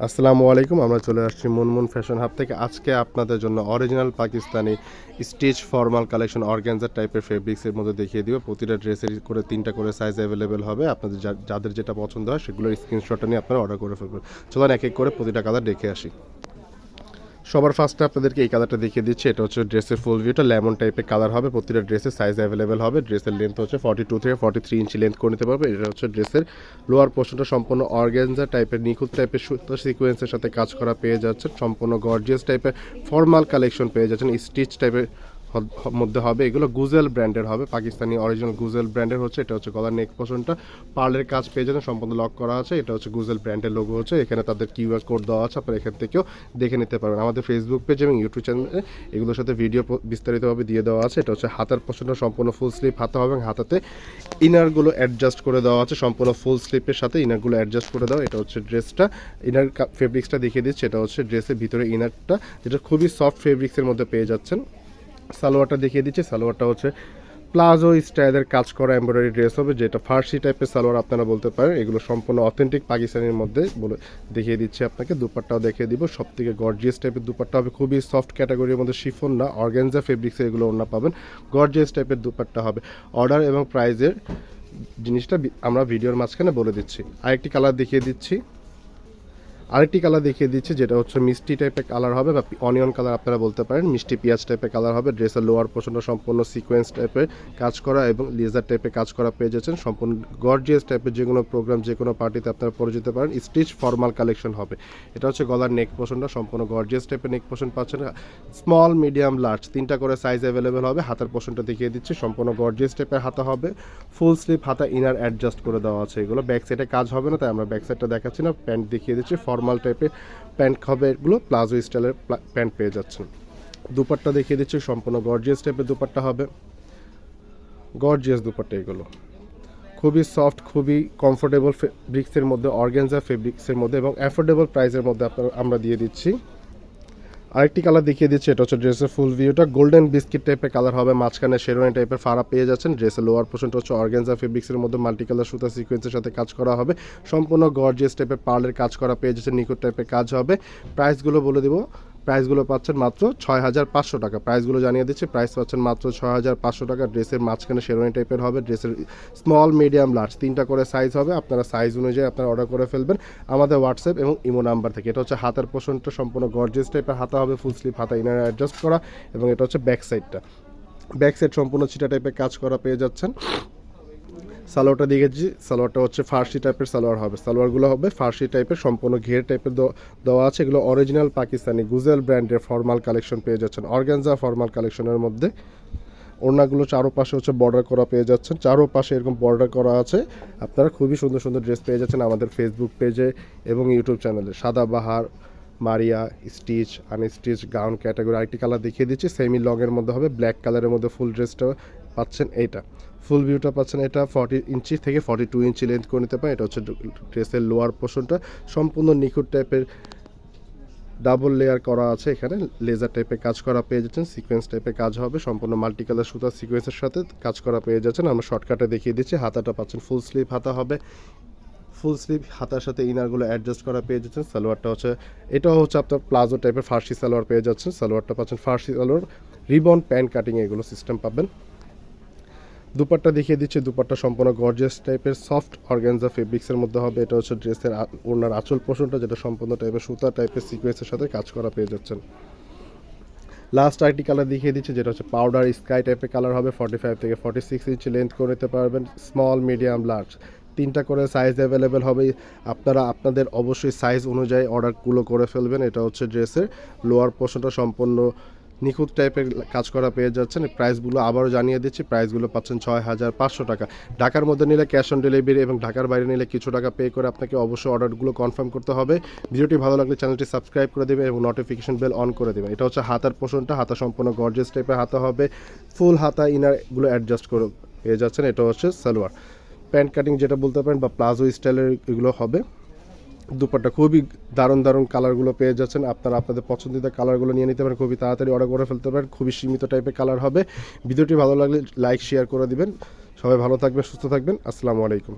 আসসালামু আলাইকুম। আমরা চলে আসছি মুনমুন ফ্যাশন হাব থেকে। আজকে আপনাদের জন্য original Pakistani stitch formal collection organza টাইপের ফেব্রিক্সের মধ্যে দেখিয়ে দিব। প্রতিটা ড্রেসের করে 3টা করে সাইজ অ্যাভেলেবেল হবে। আপনাদের যাদের যেটা পছন্দ হয় সেগুলোর স্ক্রিনশটটা নিয়ে আপনারা অর্ডার করে ফেলবেন। চলুন এক এক করে প্রতিটা কালার দেখে আসি। সবার ফার্স্টে আপনাদেরকে এই কালারটা দেখিয়ে দিচ্ছি। এটা হচ্ছে ড্রেসের ফুল ভিউটা লেমন টাইপের কালার হবে। প্রতিটা ড্রেসের সাইজ অ্যাভেলেবেল হবে। ড্রেসের লেন্থ হচ্ছে 42 থেকে 43 ইঞ্চি লেন্থ করে নিতে পারবে। এটা হচ্ছে ড্রেসের লোয়ার পোর্শনটা সম্পূর্ণ অর্গানজা টাইপের নিখুঁত টাইপের সুতো সিকোয়েন্সের সাথে কাজ করা পেয়ে যাচ্ছে। সম্পূর্ণ গর্জিয়াস টাইপের ফর্মাল কালেকশন পেয়ে যাচ্ছেন। স্টিচ টাইপের মধ্যে হবে। এগুলো গুজেল ব্র্যান্ডের হবে, পাকিস্তানি অরিজিনাল গুজেল ব্র্যান্ডের হচ্ছে। এটা হচ্ছে গলার নেক পোর্শনটা পার্লের কাজ পেয়ে যাবেন, সম্পূর্ণ লক করা আছে। এটা হচ্ছে গুজেল ব্র্যান্ডের লোগো হচ্ছে। এখানে তাদের কিউআর কোড দেওয়া আছে, আপনারা এখান থেকেও দেখে নিতে পারবেন। আমাদের ফেসবুক পেজ এবং ইউটিউব চ্যানেলে এগুলোর সাথে ভিডিও বিস্তারিতভাবে দিয়ে দেওয়া আছে। এটা হচ্ছে হাতার পোর্শনটা সম্পূর্ণ ফুল স্লিভ হাতা হবে এবং হাতাতে ইনারগুলো অ্যাডজাস্ট করে দেওয়া আছে। সম্পূর্ণ ফুল স্লিপের সাথে ইনারগুলো অ্যাডজাস্ট করে দেওয়া। এটা হচ্ছে ড্রেসটা ইনার ফেব্রিক্সটা দেখিয়ে দিচ্ছে। এটা হচ্ছে ড্রেসের ভিতরে ইনারটা, যেটা খুবই সফট ফেব্রিক্সের মধ্যে পেয়ে যাচ্ছেন। সালোয়ারটা দেখিয়ে দিচ্ছি। সালোয়ারটা হচ্ছে প্লাজো স্টাইলের কাজ করা এমব্রয়ডারি ড্রেস হবে, যেটা ফার্সি টাইপের সালোয়ার আপনারা বলতে পারেন। এগুলো সম্পূর্ণ অথেন্টিক পাকিস্তানের মধ্যে বলে দেখিয়ে দিচ্ছি আপনাকে। দুপাট্টাও দেখিয়ে দিব, সব থেকে গর্জিয়াস টাইপের দুপাট্টা হবে। খুবই সফট ক্যাটাগরির মধ্যে, শিফন না, অর্গানজা ফেব্রিক্সে এগুলো ওড়না পাবেন। গর্জিয়াস টাইপের দুপাট্টা হবে। অর্ডার এবং প্রাইজের জিনিসটা আমরা ভিডিওর মাঝখানে বলে দিচ্ছি। আরেকটি কালার দেখিয়ে দিচ্ছি। যেটা হচ্ছে মিষ্টি টাইপের কালার হবে বা অনিয়ন কালার আপনারা বলতে পারেন। মিষ্টি পেঁয়াজ টাইপের কালার হবে। ড্রেসের লোয়ার পোর্শনটা সম্পূর্ণ সিকোয়েন্স টাইপের কাজ করা এবং লেজার টাইপের কাজ করা পেয়ে যাচ্ছেন। সম্পূর্ণ গর্জিয়াস টাইপের, যে কোনো প্রোগ্রাম, যে কোনো পার্টিতে আপনারা পরে যেতে পারেন। স্টিচ ফর্মাল কালেকশন হবে। এটা হচ্ছে গলার নেক পোর্শনটা সম্পূর্ণ গর্জিয়াস টাইপের নেক পোর্শন পাচ্ছেন। স্মল, মিডিয়াম, লার্জ 3টা করে সাইজ অ্যাভেলেবেল হবে। হাতার পোর্শনটা দেখিয়ে দিচ্ছি, সম্পূর্ণ গর্জিয়াস টাইপের হাতা হবে। ফুল স্লিভ হাতা, ইনার অ্যাডজাস্ট করে দেওয়া আছে। এগুলো ব্যাক সাইডে কাজ হবে না, তাই আমরা ব্যাক সাইডটা দেখাচ্ছি না। প্যান্ট দেখিয়ে দিচ্ছি, ফর্মাল টাইপের প্যান্ট হবে। এগুলো প্লাজো স্টাইলের প্যান্ট পেয়ে যাচ্ছেন। দুপাট্টা দেখিয়ে দিচ্ছি, সম্পূর্ণ গর্জিয়াস টাইপের দুপাট্টা হবে। গর্জিয়াস দুপাট্টা এগুলো খুবই সফট, খুবই কমফোর্টেবল ফেব্রিক্সের মধ্যে, অর্গানজা ফেব্রিক্সের মধ্যে এবং অ্যাফোর্ডেবল প্রাইসের মধ্যে আমরা দিয়ে দিচ্ছি। আরেকটি কালার দেখিয়ে দিচ্ছি। এটা হচ্ছে ড্রেসের ফুল ভিউটা গোল্ডেন বিস্কিট টাইপের কালার হবে। মাঝখানে শেরওয়ানি টাইপের ফাড়া পেয়ে যাচ্ছেন। ড্রেসের লোয়ার পোর্শনটা হচ্ছে অর্গানজা ফেব্রিক্সের মধ্যে মাল্টি কালার সুতা সিকোয়েন্সের সাথে কাজ করা হবে। সম্পূর্ণ গর্জিয়াস টাইপের পার্লের কাজ করা পেয়ে যাচ্ছেন, নিখুঁত টাইপের কাজ হবে। প্রাইসগুলো বলে দিব। প্রাইসগুলো পাচ্ছেন মাত্র 6,500 টাকা। প্রাইসগুলো জানিয়ে দিচ্ছি। প্রাইস পাচ্ছেন মাত্র 6,500 টাকা। ড্রেসের মাঝখানে শেরওয়ানি টাইপের হবে। ড্রেসের স্মল, মিডিয়াম, লার্জ 3টা করে সাইজ হবে। আপনারা সাইজ অনুযায়ী আপনারা অর্ডার করে ফেলবেন আমাদের হোয়াটসঅ্যাপ এবং ইমো নাম্বার থেকে। এটা হচ্ছে হাতার পোর্শনটা সম্পূর্ণ গর্জিয়াস টাইপের হাতা হবে, ফুল স্লিভ হাতা, ইনার অ্যাডজাস্ট করা। এবং এটা হচ্ছে ব্যাক সাইডটা। ব্যাক সাইড সম্পূর্ণ ছিটা টাইপের কাজ করা পেয়ে যাচ্ছেন। সালোয়ারটা দেখেছি, সালোয়ারটা হচ্ছে ফার্সি টাইপের সালোয়ার হবে। সালোয়ারগুলো হবে ফার্সি টাইপের, সম্পূর্ণ ঘের টাইপের দেওয়া আছে। এগুলো অরিজিনাল পাকিস্তানি গুজেল ব্র্যান্ডের ফর্মাল কালেকশন পেয়ে যাচ্ছেন, অর্গানজা ফর্মাল কালেকশনের মধ্যে। ওড়নাগুলো চারোপাশে হচ্ছে বর্ডার করা পেয়ে যাচ্ছেন, চারোপাশে এরকম বর্ডার করা আছে। আপনারা খুবই সুন্দর সুন্দর ড্রেস পেয়ে যাচ্ছেন আমাদের ফেসবুক পেজে এবং ইউটিউব চ্যানেলে। Sadabahar, Maria, stitch, unstitch, gown category. আরেকটি কালার দেখিয়ে দিচ্ছি, সেমি লংয়ের মধ্যে হবে, ব্ল্যাক কালারের মধ্যে ফুল ড্রেসটা পাচ্ছেন। এইটা ফুল ভিউটা পাচ্ছেন। এটা 40 ইঞ্চি থেকে 42 ইঞ্চি লেন্থ করে নিতে পারেন। এটা হচ্ছে ড্রেসের লোয়ার পোর্শনটা সম্পূর্ণ নিখুঁত টাইপের ডাবল লেয়ার করা আছে। এখানে লেজার টাইপের কাজ করা পেয়ে যাচ্ছেন, সিকোয়েন্স টাইপের কাজ হবে। সম্পূর্ণ মাল্টি কালার সুতা সিকোয়েন্সের সাথে কাজ করা পেয়ে যাচ্ছেন। আমরা শর্টকাটে দেখিয়ে দিচ্ছি। হাতাটা পাচ্ছেন ফুল স্লিভ হাতা হবে। ফুল স্লিভ হাতার সাথে ইনারগুলো অ্যাডজাস্ট করা পেয়ে যাচ্ছেন। সালোয়ারটা হচ্ছে, এটাও হচ্ছে আপনার প্লাজো টাইপের ফার্সি সালোয়ার পেয়ে যাচ্ছেন। সালোয়ারটা পাচ্ছেন ফার্সি সালোয়ার, রিবন প্যান্ট কাটিং এগুলো সিস্টেম পাবেন। দুপাট্টা দেখিয়ে দিচ্ছি। দুপাট্টা সম্পূর্ণ গর্জিয়াস টাইপের সফট অর্গানজা ফেব্রিক্সের মধ্যে হবে। এটা হচ্ছে ড্রেসের ওড়নার আঁচল পোর্শনটা, যেটা সম্পূর্ণ টাইপের সুতা টাইপের সিকোয়েন্সের সাথে কাজ করা পেয়ে যাচ্ছেন। লাস্ট আরেকটি কালার দেখিয়ে দিচ্ছি, যেটা হচ্ছে পাউডার স্কাই টাইপের কালার হবে। 45 থেকে 46 ইঞ্চি লেন্থ করে নিতে পারবেন। স্মল, মিডিয়াম, লার্জ 3টা করে সাইজ অ্যাভেলেবেল হবে। আপনারা আপনাদের অবশ্যই সাইজ অনুযায়ী অর্ডারগুলো করে ফেলবেন। এটা হচ্ছে ড্রেসের লোয়ার পোর্শনটা সম্পূর্ণ নিখুঁত টাইপের কাজ করা পেয়ে যাচ্ছেন। প্রাইসগুলো আবারও জানিয়ে দিচ্ছি। প্রাইসগুলো পাচ্ছেন 6,500 টাকা। ঢাকার মধ্যে নিলে ক্যাশ অন ডেলিভারি এবং ঢাকার বাইরে নিলে কিছু টাকা পে করে আপনাকে অবশ্যই অর্ডারগুলো কনফার্ম করতে হবে। ভিডিওটি ভালো লাগলে চ্যানেলটি সাবস্ক্রাইব করে দেবেন এবং নোটিফিকেশন বেল অন করে দেবেন। এটা হচ্ছে হাতার পোর্শনটা। হাতা সম্পূর্ণ গর্জিয়াস টাইপের হাতা হবে। ফুল হাতা, ইনারগুলো অ্যাডজাস্ট করে পেয়ে যাচ্ছেন। এটা হচ্ছে সালোয়ার প্যান্ট কাটিং যেটা বলতে পারেন বা প্লাজো স্টাইলের এগুলো হবে। দুপাট্টা খুবই দারুণ দারুণ কালারগুলো পেয়ে যাচ্ছেন। আপনারা আপনাদের পছন্দিত কালারগুলো নিয়ে নিতে পারেন, খুবই তাড়াতাড়ি অর্ডার করে ফেলতে পারেন। খুবই সীমিত টাইপের কালার হবে। ভিডিওটি ভালো লাগলে লাইক শেয়ার করে দিবেন। সবাই ভালো থাকবেন, সুস্থ থাকবেন। আসসালামু আলাইকুম।